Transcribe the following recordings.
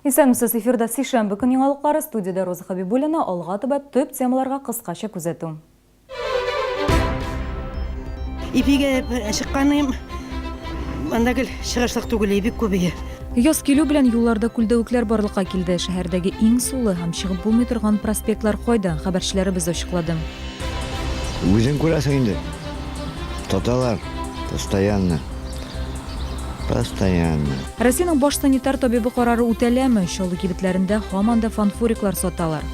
Исәнмесез, эфирда сейшәмбе көн яңалыклары, студияда Роза Хабибуллина, алга төбәп төп темаларга кыскача күзәтү. Ипиге чыкканым, анда гел чыгышлык түгел, бик күбие. Яз килү белән юлларда күлдәвекләр барлыкка килде. Шәһәрдәге иң сулы һәм чыгып булмый торган проспектлар кайда? Хәбәрчеләребез ачыклады. Үзең күрәсең инде. Тоталар постоянно. Россиянең баш санитар табибы карары үтәләме? Чаллы кибетләрендә һаман да фанфориклар саталар.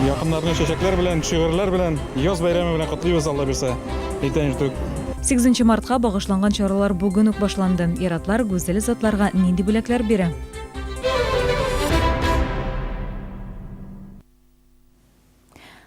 Якыннарны чәчәкләр белән, шигырьләр белән, яз бәйрәме белән котлыйбыз, Алла бирсә. Әйтәм итүк. 8 мартка багышланган чаралар бүген үк башланды. Иратлар гүзәл затларга нинди бүләкләр бирә?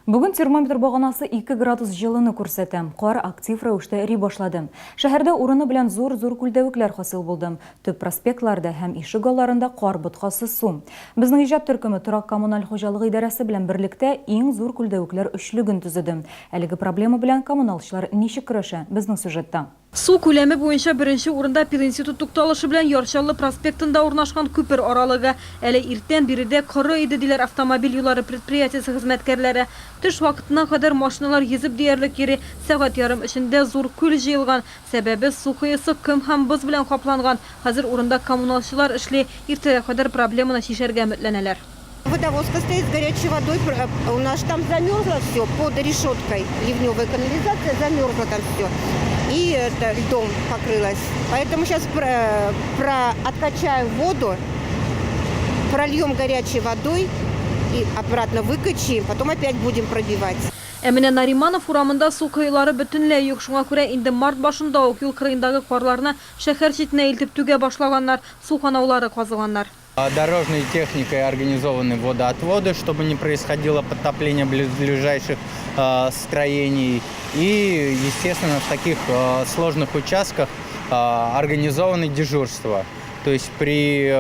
Бүген термометр баганасы 2 градус җылыны күрсәтә. Кар актив рәвештә эри башлады. Шәһәрдә урыны белән зур күлдәвекләр хасил булды. Төп проспектларда һәм ишек алларында кар боткасы су. Безнең иҗат төркеме торак коммуналь хуҗалыгы идарәсе белән берлектә иң зур күлдәвекләр өчлеген төзеде. Әлеге проблема белән коммуналчылар ничек көрәшә? Безнең сюжетта. Су күләме буенча беренче урында Пединститут тукталышы белән Ярчаллы проспектында урнашкан күпер аралыгы. Әле иртән биредә коры иде диләр автомобиль юллары предприятиясе хезмәткәрләре. Төш вакытына кадәр машиналар йөзеп диярлек йөри. Сәгать ярым эчендә зур күл җыелган. Сәбәбе су кыйсы ком һәм боз белән капланган. Хәзер урында коммуналчылар эшли. Иртәгә кадәр проблеманы шишәргә өметләнәләр. Водовозка стоит с горячей водой, у нас там замерзло все под решеткой, ливневая канализация, замерзло там все. И это льдом покрылось. Поэтому сейчас откачаем воду, прольем горячей водой и обратно выкачаем, потом опять будем пробивать. Әминә Нариманов урамында су кыйлары бөтенләй юк. Шуңа күрә инде март башында ук юл кырыендагы карларны шәһәр читенә илтеп түгә башлаганнар, су канаулары казыганнар. Дорожной техникой организованы водоотводы, чтобы не происходило подтопление ближайших строений. И, естественно, в таких сложных участках организованы дежурства. То есть при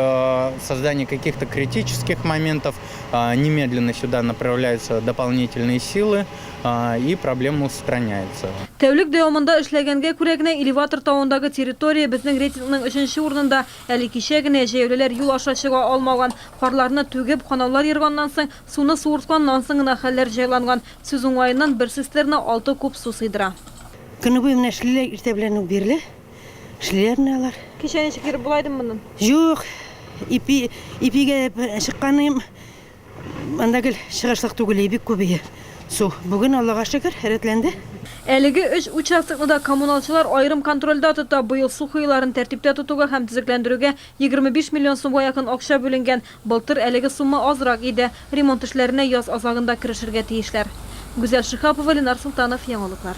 создании каких-то критических моментов немедленно сюда направляются дополнительные силы и проблема устраняется. Тәүлек дәвамында эшләгәнгә күрә генә элеватор тавындагы территория безнең рейтингның 3нче урынында. Әле кичә генә җәяүлеләр юл аша чыга алмаган. Карларны түгеп, канаулар ерганнан соң, суны суыртканнан соң гына хәлләр җайланган. Сүз уңаеннан бер цистерна 6 куб су сыйдыра. Көне буе менә эшлиләр, иртә белән үк бирелә. Эшлиләрне алар. Кичә ничек йөреп булайдымы моннан? Юк, ипиге чыкканым, анда гел чыгышлык түгел, бик күбие. Су. Бүген Аллага шөкер, рәтләнде. Әлеге 3 участокны коммуналчылар айрым контрольдә тота. Быел су кыйларын тәртиптә тотуга һәм төзекләндерүгә 25 миллион сумга якын акча бүленгән. Былтыр әлеге сумма азрак иде. Ремонт эшләренә яз азагында кирешергә тиешләр. Гүзәл Шихапова, Ленар Султанов, яңалыклар.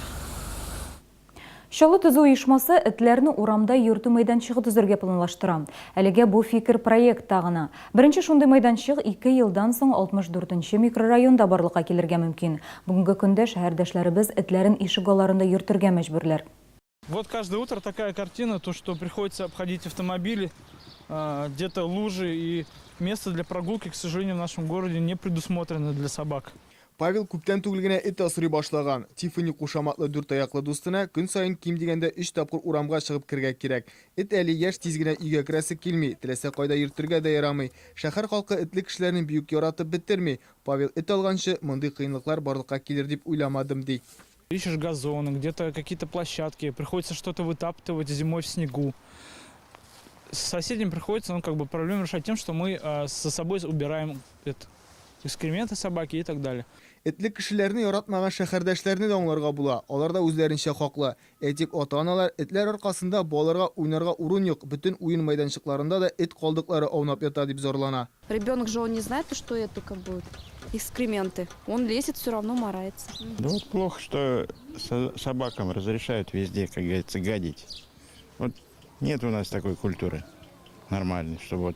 Чаллы төзү оешмасы этләрне урамда йөртү мәйданчыгы төзергә планлаштыра. Әлегә бу фикер проект тагына. Беренче шундый мәйданчык 2 елдан соң 64нче микрорайонда барлыкка килергә мөмкин. Бүгенге көндә шәһәрдәшләребез этләрен ишек алларында йөртергә мәҗбүрләр. Вот каждое утро такая картина, то что приходится обходить автомобили, где-то лужи, и место для прогулки, к сожалению, в нашем городе не предусмотрено для собак. Павел күптән түгел генә эт асрый башлаган. Тифани кушаматлы дүрт аяклы дустына көн сайын ким дигәндә 3 тапкыр урамга чыгып кергә кирәк. Эт әле яшь тиз генә өйгә керәсе килми, теләсә кайда йөртергә дә ярамый. Шәһәр халкы этле кешеләрне бик яратып бетерми. Павел эт алганчы мондый кыенлыклар барлыкка килер дип уйламадым ди. Ищешь газоны, где-то какие-то площадки, приходится что-то вытаптывать зимой в снегу. С соседям приходится проблему решать тем, что мы со собой убираем экскременты собаки и так далее. Этле кешеләрне яратмаган шәһәрдәшләрне дә аңларга була. Алар да үзләренчә хаклы. Әйтик, ата-аналар этләр аркасында балаларга уйнарга урын юк. Бүтән уен мәйданчыкларында да эт калдыклары аунап ята дип зарлана. Ребенок же он не знает, что это экскременты. Он лезет, все равно марается. Да вот плохо, что собакам разрешают везде, как говорится, гадить. Вот нет у нас такой культуры нормальной, что вот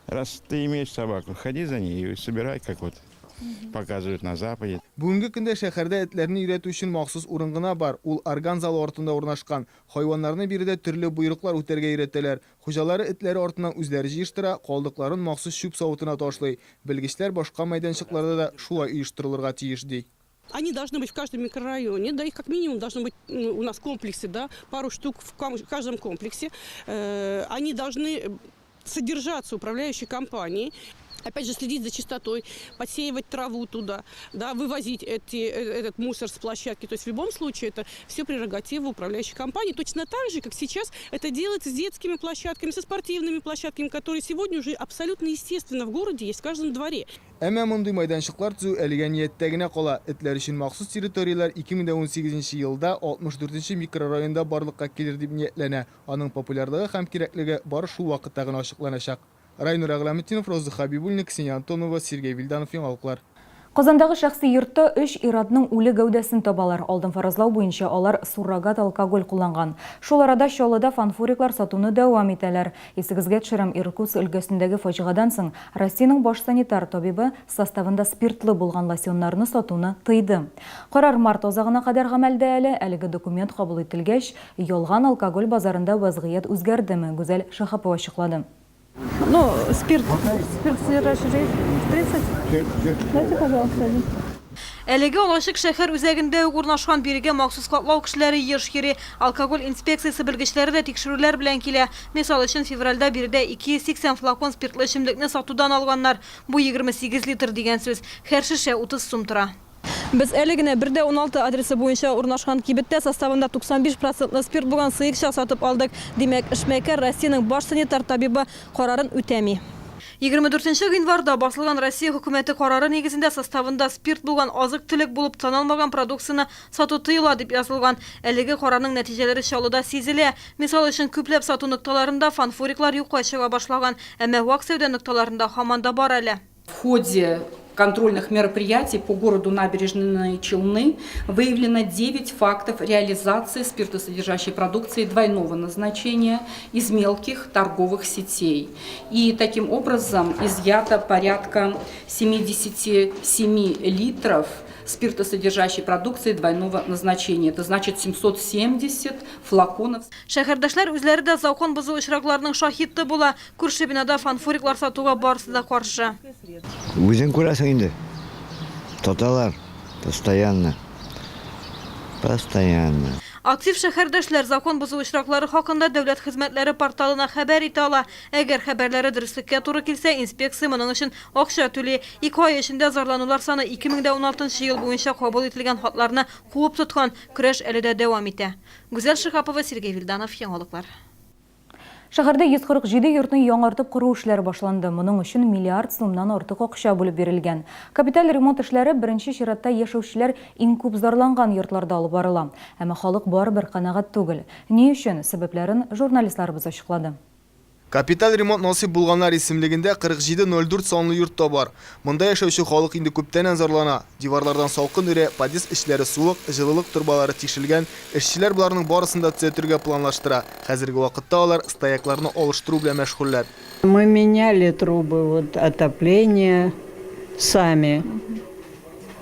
раз ты имеешь собаку, ходи за ней и собирай, как вот показывают на Западе. Бүгенге көндә шәһәрдә этләрне өйрәтү өчен махсус урын гына бар. Ул орган залы артында урнашкан. Хайваннарны биредә төрле буйруклар үтәргә өйрәтәләр. Хуҗалары этләре артыннан үзләре җыештыра, калдыкларын махсус чүп савытына ташлый. Белгечләр башка мәйданчыкларда да шулай оештырылырга тиеш ди. Они должны быть в каждом микрорайоне, да, их как минимум должны быть у нас комплексы, да, пару штук в каждом комплексе. Они должны содержаться управляющей компанией. Опять же, следить за чистотой, подсеивать траву туда, да, вывозить этот мусор с площадки. То есть в любом случае это все прерогатива управляющей компании. Точно так же, как сейчас это делается с детскими площадками, со спортивными площадками, которые сегодня уже абсолютно естественно в городе есть в каждом дворе. Әмма мондый майданчыклар төзү әлегә ниятдә генә кала. Этләр өчен махсус территориялар 2018 елда 64 микрорайонда барлыкка килер дип ниятләнә. Аның популярлыгы һәм кирәклеге бары шул вакытта гына ачыкланачак. Райнур Агламетдинов, Роза Хабибуллина, Ксения Антонова, Сергей Вильданов, яңалыклар. Казандагы шәхси йортта 3 ирадның үле гәүдәсен табалар. Алдын фаразлау буенча алар суррогат алкоголь кулланган. Шул арада Чаллыда фанфуриклар сатуны дәвам итәләр. Исегезгә төшерәм, Иркутск өлкәсендәге фаҗигадан соң Россиянең баш санитар табибы составында спиртлы булган лосьоннарны сатуны тыйды. Карар март азагына кадәр гамәлдә әлеге документ кабул ителгәч, ялган алкоголь базарында вазгыять үзгәрдеме? Гүзәл Шахапова ачыклады. Ну, спирт содержащий 30. Дайте, пожалуйста, один. Әлеге Алашык шәһәр үзәгендә урнашкан бирегә махсус катлау кешеләре еш-йөри, алкоголь инспекциясы белгечләре дә тикшерүләр белән килә. Мисал өчен февральдә биредә 280 флакон спиртлы эчемлекне сатудан алганнар. Бу 28 литр дигән сүз. Һәр шешә 30 сум тора. Без әле генә 1-16 адресы буенча урнашкан кибеттә составында 95% спирт булган сыекча сатып алдык. Димәк, эшмәкәр Россиянең баш санитар табибы карарын үтәми. 24 январда басылган Россия хөкүмәте карары нигезендә составында спирт булган азык-төлек булып танылмаган продукцияны сату тыела дип язылган. Әлеге карарның нәтиҗәләре Чаллыда сизелә. Мисал өчен күпләп сату нокталарында фанфуриклар юкка чыга башлаган, әмма вак сәүдә нокталарында һаман да бар әле. В ходе контрольных мероприятий по городу Набережные Челны выявлено 9 фактов реализации спиртосодержащей продукции двойного назначения из мелких торговых сетей. И таким образом изъято порядка 77 литров спиртосодержащей продукции двойного назначения. Это значит 770 флаконов. Шәһәрдәшләр үзләре дә закон бозу очракларының шаһиты була. Күрше бинада фанфуриклар сатуга барысы да каршы. Үзең күрәсең инде. Тоталар постоянно. Актив шәһәрдәшләр закон бозу очраклары хакында дәүләт хезмәтләре порталына хәбәр итә ала. Әгәр хәбәрләре дөреслеккә туры килсә, инспекция моның өчен акча түли. 2 ай эчендә зарланулар саны 2016 ел буенча кабул ителгән хатларны куып тоткан. Көрәш әле дә дәвам итә. Гүзәл Шихапова, Сергей Вильданов, яңалыклар. Шәһәрдә 147 йортны яңартып кору эшләре башланды. Моның өчен миллиард сумнан артык акча бүлеп бирелгән. Капиталь ремонт эшләре беренче чиратта яшәүчеләр иң күп зарланган йортларда алып барыла. Әмма халык барыбер канәгать түгел. Ни өчен? Сәбәпләрен журналистларыбыз ачыклады. Капиталь ремонт насип булганнар исемлегендә 4704 санлы йортта бар. Монда яшәүче халык инде күптән зарлана. Диварлардан салкын үрә, подъезд эшләре суык, җылылык турбалары тикшелгән. Эшчеләр буларның барысын да төзәтергә планлаштыра. Хәзерге вакытта алар стоякларны алыштыру белән мәшгульләр. Мы меняли трубы отопления сами.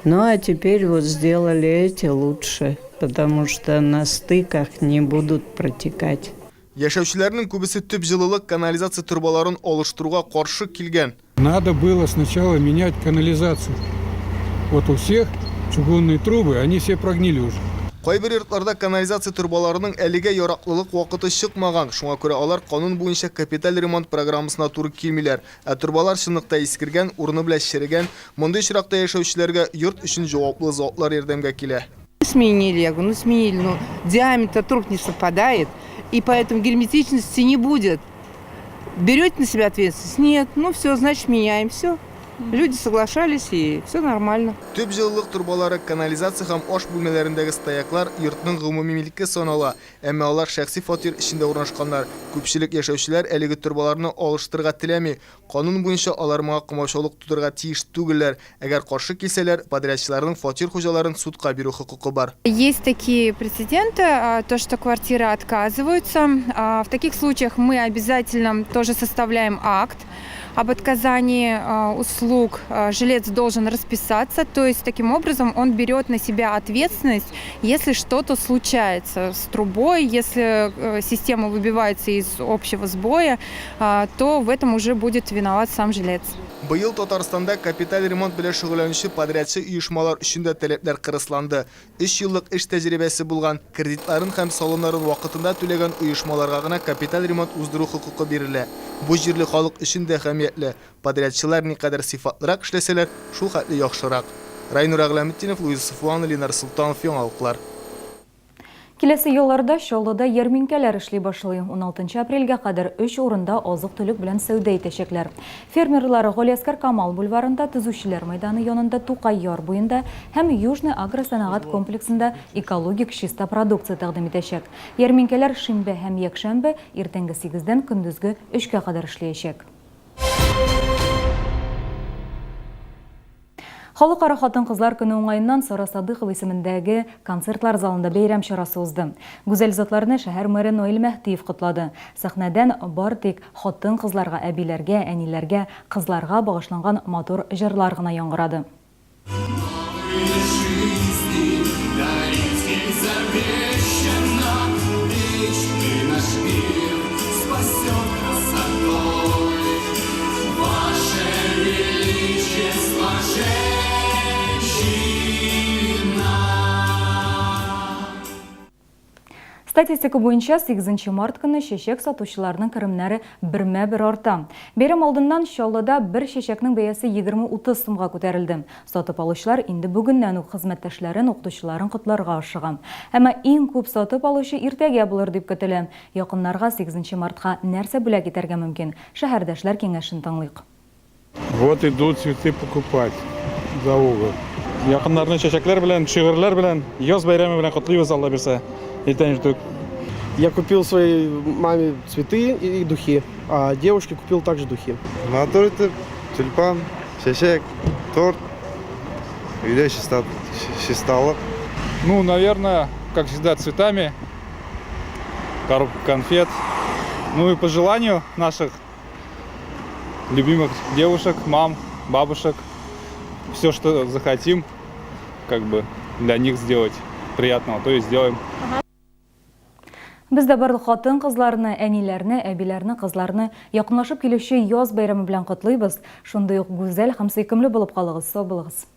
Ну а теперь сделали эти лучше, потому что на стыках не будут протекать. Яшәүчеләрнең күбесе төп җылылык канализация турбаларын алыштыруга каршы килгән. Надо было сначала менять канализацию. Вот у всех чугунные трубы, они все прогнили уже. Кайбер йортларда канализация турбаларының әлегә яраклылык вакыты чыкмаган. Шуңа күрә алар канун буенча капиталь ремонт программасына туры килмиләр. Турбалар чынлыкта искергән, урыны белән черегән. Мондый чиракта яшәүчеләргә йорт өчен җаваплы затлар ярдәмгә килә. Сменили, я говорю, сменили, но диаметр труб не совпадает, и поэтому герметичности не будет. Берете на себя ответственность? Нет. Ну все, значит меняем, все. Люди соглашались, и все нормально. Төп җылылык турбалары, канализация һәм аш бүлмәләрендәге стояклар йортның гомуми милке санала. Әмма алар шәхси фатир эчендә урнашканнар. Күпчелек яшәүчеләр әлеге турбаларны алыштырырга теләми. Канун буенча алар моңа комачаулык тудырга тиеш түгелләр. Әгәр каршы килсәләр, подрядчыларның фатир хуҗаларын судка бирү хокукы бар. Есть такие прецеденты, то, что квартиры отказываются. В таких случаях мы обязательно тоже составляем акт об отказании услуг жилец должен расписаться, то есть таким образом он берет на себя ответственность, если что-то случается с трубой, если система выбивается из общего сбоя, то в этом уже будет виноват сам жилец. Быйыл Татарстанда капиталь ремонт белән шөгыльләнүче подрядчы оешмалар өчен дә таләпләр кырысланды. 3 еллык эш тәҗрибәсе булган, кредитларын һәм салымнарын вакытында түләгән оешмаларга гына капиталь ремонт уздыру хокукы бирелә. Бу җирле халык өчен дә әһәмиятле. Подрядчылар никадәр сыйфатлырак эшләсәләр, шул хәтле яхшырак. Райнур Әгләметдинов, Луиза Сафуан, Ленар Султанов, яңалыклар. Киләсе елларда Чаллыда ярминкәләр эшли башлый. 16 апрельгә кадәр 3 урында азык-төлек белән сәүдә итәчәкләр. Фермерлар Галиаскар Камал бульварында, Төзүчеләр мәйданы янында, Тукай яр буенда һәм Южный агросәнәгать комплексында экологик чиста продукция тәкъдим итәчәк. Ярминкәләр шимбә һәм якшәмбе иртәнге 8-дән көндезге 3-кә кадәр эшләячәк. Халыкара хатын-кызлар көне уңайыннан Сара Садыхова исемендәге концертлар залында бәйрәм чарасы узды. Гүзәл затларны шәһәр мэры Ноэль Мәхтиев котлады. Сәхнәдән бар тик хатын-кызларга, әбиләргә, әниләргә, кызларга багышланган матур җырлар гына яңгырады. Статистика буенча 8 март көне чәчәк сатучыларның керемнәре бермә-бер арта. Бәйрәм алдыннан Чаллыда бер чәчәкнең бәясе 20-30 сумга күтәрелде. Сатып алучылар инде бүгеннән үк хезмәттәшләрен, укытучыларын котларга ашыган. Әмма иң күп сатып алучы иртәгә булыр дип көтелә. Якыннарга 8 мартка нәрсә бүләк итәргә мөмкин? Шәһәрдәшләр киңәшен тыңлыйк. Вот идут цветы покупать за угол. Якыннарны чәчәкләр белән, шигырьләр белән, яз бәйрәме белән котлыйбыз, Алла бирсә. Я купил своей маме цветы и духи, а девушке купил также духи. На торте тюльпан, чечек, торт, где чистало. Ну, наверное, как всегда, цветами, коробка конфет. Ну и по желанию наших любимых девушек, мам, бабушек, все, что захотим, как бы для них сделать приятного, то и сделаем. Бездә барлык хатын-кызларны, әниләрне, әбиләрне, кызларны якынлашып килүче яз бәйрәме белән котлыйбыз. Шундый ук гүзәл һәм сөйкемле булып калыгыз, сау булыгыз.